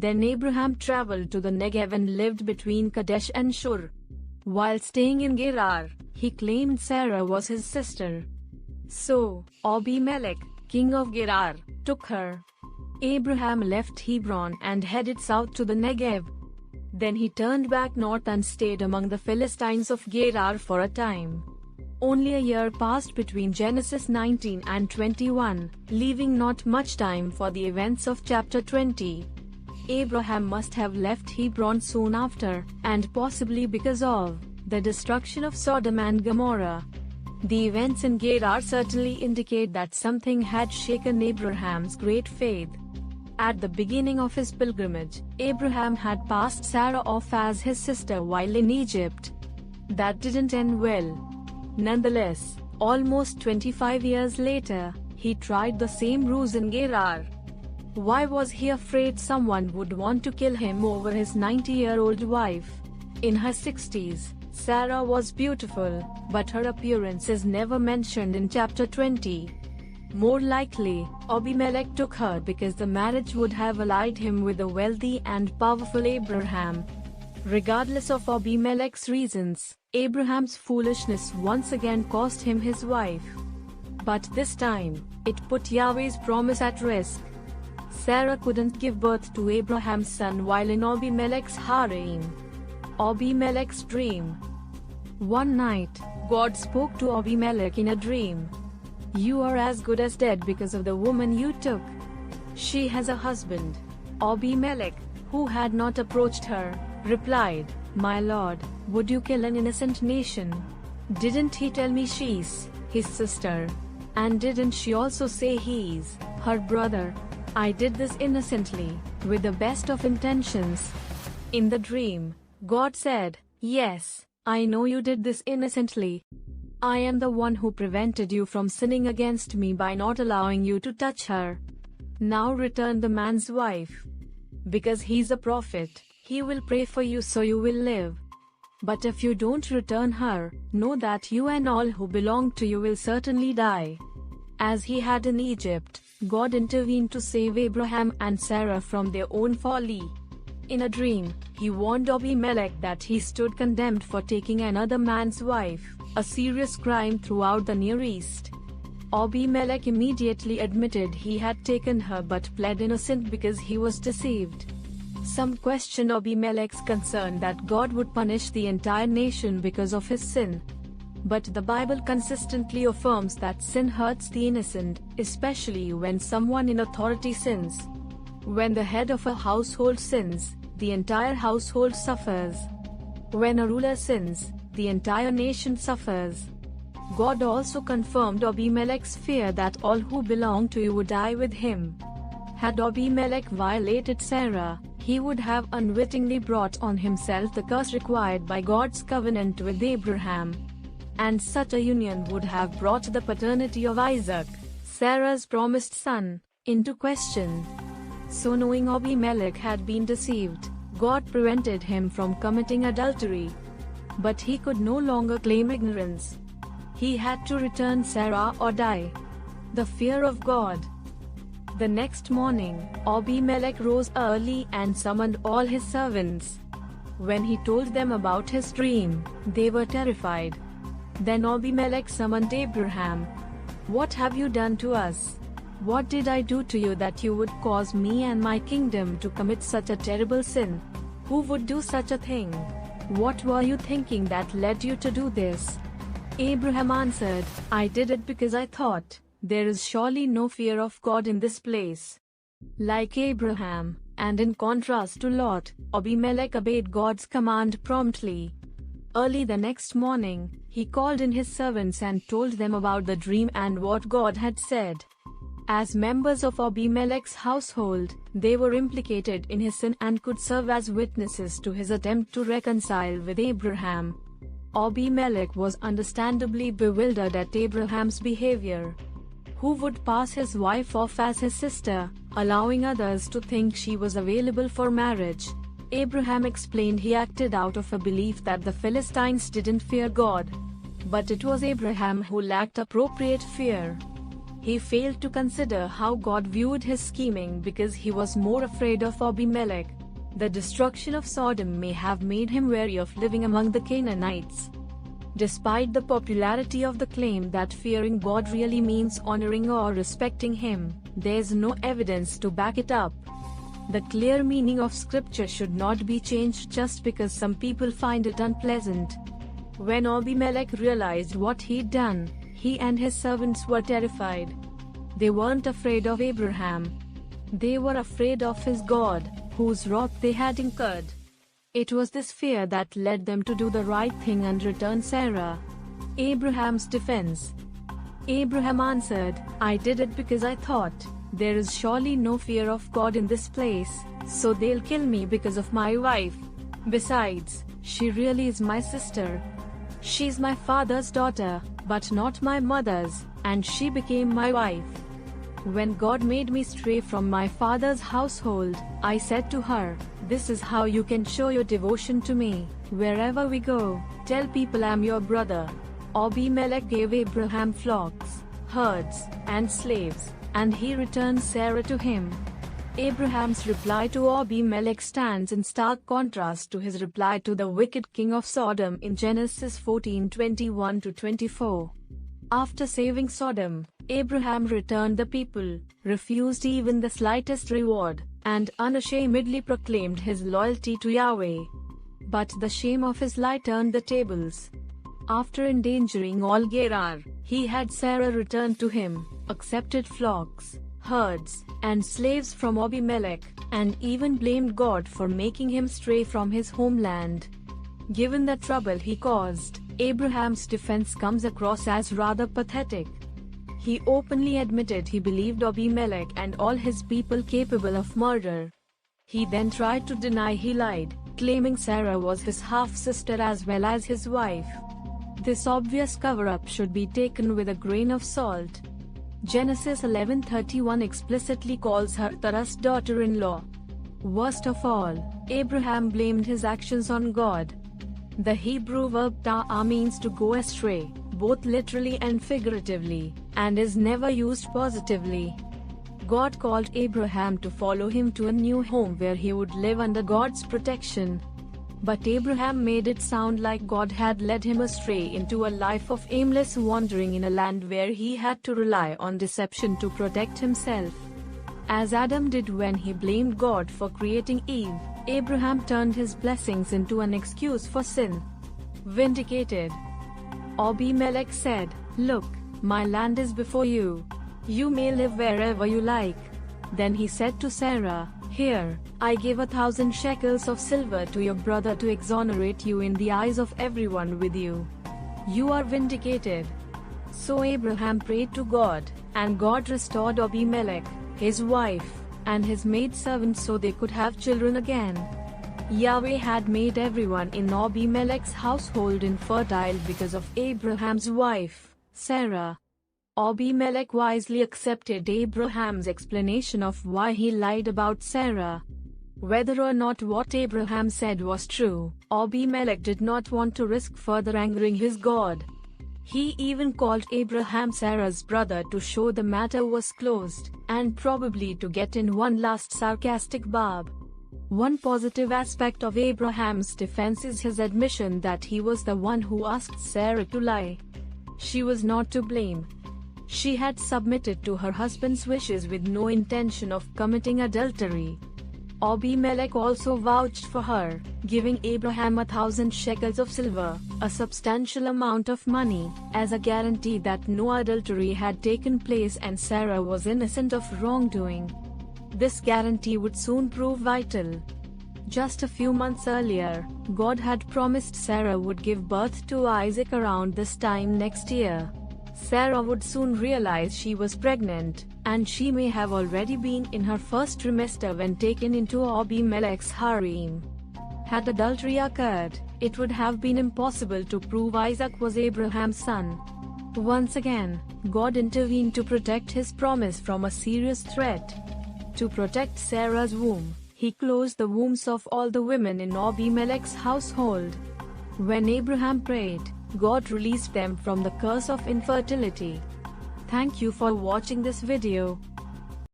Then Abraham traveled to the Negev and lived between Kadesh and Shur. While staying in Gerar, he claimed Sarah was his sister. So, Abimelech, king of Gerar, took her. Abraham left Hebron and headed south to the Negev. Then he turned back north and stayed among the Philistines of Gerar for a time. Only a year passed between Genesis 19 and 21, leaving not much time for the events of chapter 20. Abraham must have left Hebron soon after, and possibly because of the destruction of Sodom and Gomorrah. The events in Gerar certainly indicate that something had shaken Abraham's great faith. At the beginning of his pilgrimage, Abraham had passed Sarah off as his sister while in Egypt. That didn't end well. Nonetheless, almost 25 years later, he tried the same ruse in Gerar. Why was he afraid someone would want to kill him over his 90-year-old wife? In her 60s, Sarah was beautiful, but her appearance is never mentioned in chapter 20. More likely, Abimelech took her because the marriage would have allied him with the wealthy and powerful Abraham. Regardless of Abimelech's reasons, Abraham's foolishness once again cost him his wife. But this time, it put Yahweh's promise at risk. Sarah couldn't give birth to Abraham's son while in Abimelech's harem. Abimelech's dream. One night, God spoke to Abimelech in a dream. "You are as good as dead because of the woman you took. She has a husband." Abimelech, who had not approached her, replied, "My lord, would you kill an innocent nation? Didn't he tell me she's his sister? And didn't she also say he's her brother? I did this innocently, with the best of intentions." In the dream, God said, "Yes, I know you did this innocently. I am the one who prevented you from sinning against me by not allowing you to touch her. Now return the man's wife. Because he's a prophet, he will pray for you so you will live. But if you don't return her, know that you and all who belong to you will certainly die." As he had in Egypt, God intervened to save Abraham and Sarah from their own folly. In a dream, he warned Abimelech that he stood condemned for taking another man's wife, a serious crime throughout the Near East. Abimelech immediately admitted he had taken her but pled innocent because he was deceived. Some questioned Abimelech's concern that God would punish the entire nation because of his sin. But the Bible consistently affirms that sin hurts the innocent, especially when someone in authority sins. When the head of a household sins, the entire household suffers. When a ruler sins, the entire nation suffers. God also confirmed Abimelech's fear that all who belong to you would die with him. Had Abimelech violated Sarah, he would have unwittingly brought on himself the curse required by God's covenant with Abraham. And such a union would have brought the paternity of Isaac, Sarah's promised son, into question. So knowing Abimelech had been deceived, God prevented him from committing adultery. But he could no longer claim ignorance. He had to return Sarah or die. The fear of God. The next morning, Abimelech rose early and summoned all his servants. When he told them about his dream, they were terrified. Then Abimelech summoned Abraham. "What have you done to us? What did I do to you that you would cause me and my kingdom to commit such a terrible sin? Who would do such a thing? What were you thinking that led you to do this?" Abraham answered, "I did it because I thought, there is surely no fear of God in this place." Like Abraham, and in contrast to Lot, Abimelech obeyed God's command promptly. Early the next morning, he called in his servants and told them about the dream and what God had said. As members of Abimelech's household, they were implicated in his sin and could serve as witnesses to his attempt to reconcile with Abraham. Abimelech was understandably bewildered at Abraham's behavior. Who would pass his wife off as his sister, allowing others to think she was available for marriage? Abraham explained he acted out of a belief that the Philistines didn't fear God. But it was Abraham who lacked appropriate fear. He failed to consider how God viewed his scheming because he was more afraid of Abimelech. The destruction of Sodom may have made him wary of living among the Canaanites. Despite the popularity of the claim that fearing God really means honoring or respecting Him, there's no evidence to back it up. The clear meaning of Scripture should not be changed just because some people find it unpleasant. When Abimelech realized what he'd done, he and his servants were terrified. They weren't afraid of Abraham. They were afraid of his God, whose wrath they had incurred. It was this fear that led them to do the right thing and return Sarah. Abraham's defense. Abraham answered, "I did it because I thought, there is surely no fear of God in this place, so they'll kill me because of my wife. Besides, she really is my sister. She's my father's daughter, but not my mother's, and she became my wife. When God made me stray from my father's household, I said to her, 'This is how you can show your devotion to me. Wherever we go, tell people I'm your brother.'" Abimelech gave Abraham flocks, herds, and slaves, and he returned Sarah to him. Abraham's reply to Abimelech stands in stark contrast to his reply to the wicked king of Sodom in Genesis 14:21-24. After saving Sodom, Abraham returned the people, refused even the slightest reward, and unashamedly proclaimed his loyalty to Yahweh. But the shame of his lie turned the tables. After endangering all Gerar, he had Sarah returned to him, accepted flocks, herds, and slaves from Abimelech, and even blamed God for making him stray from his homeland. Given the trouble he caused, Abraham's defense comes across as rather pathetic. He openly admitted he believed Abimelech and all his people capable of murder. He then tried to deny he lied, claiming Sarah was his half-sister as well as his wife. This obvious cover-up should be taken with a grain of salt. Genesis 11:31 explicitly calls her Terah's daughter-in-law. Worst of all, Abraham blamed his actions on God. The Hebrew verb ta'ah means to go astray, both literally and figuratively, and is never used positively. God called Abraham to follow him to a new home where he would live under God's protection. But Abraham made it sound like God had led him astray into a life of aimless wandering in a land where he had to rely on deception to protect himself. As Adam did when he blamed God for creating Eve, Abraham turned his blessings into an excuse for sin. Vindicated. Abimelech said, "Look, my land is before you. You may live wherever you like." Then he said to Sarah, "Here, I give 1,000 shekels of silver to your brother to exonerate you in the eyes of everyone with you. You are vindicated." So Abraham prayed to God, and God restored Abimelech, his wife, and his maidservant so they could have children again. Yahweh had made everyone in Abimelech's household infertile because of Abraham's wife, Sarah. Abimelech wisely accepted Abraham's explanation of why he lied about Sarah. Whether or not what Abraham said was true, Abimelech did not want to risk further angering his God. He even called Abraham Sarah's brother to show the matter was closed, and probably to get in one last sarcastic barb. One positive aspect of Abraham's defense is his admission that he was the one who asked Sarah to lie. She was not to blame. She had submitted to her husband's wishes with no intention of committing adultery. Abimelech also vouched for her, giving Abraham 1,000 shekels of silver, a substantial amount of money, as a guarantee that no adultery had taken place and Sarah was innocent of wrongdoing. This guarantee would soon prove vital. Just a few months earlier, God had promised Sarah would give birth to Isaac around this time next year. Sarah would soon realize she was pregnant, and she may have already been in her first trimester when taken into Abimelech's harem. Had adultery occurred, it would have been impossible to prove Isaac was Abraham's son. Once again, God intervened to protect his promise from a serious threat. To protect Sarah's womb, he closed the wombs of all the women in Abimelech's household. When Abraham prayed, God released them from the curse of infertility. Thank you for watching this video.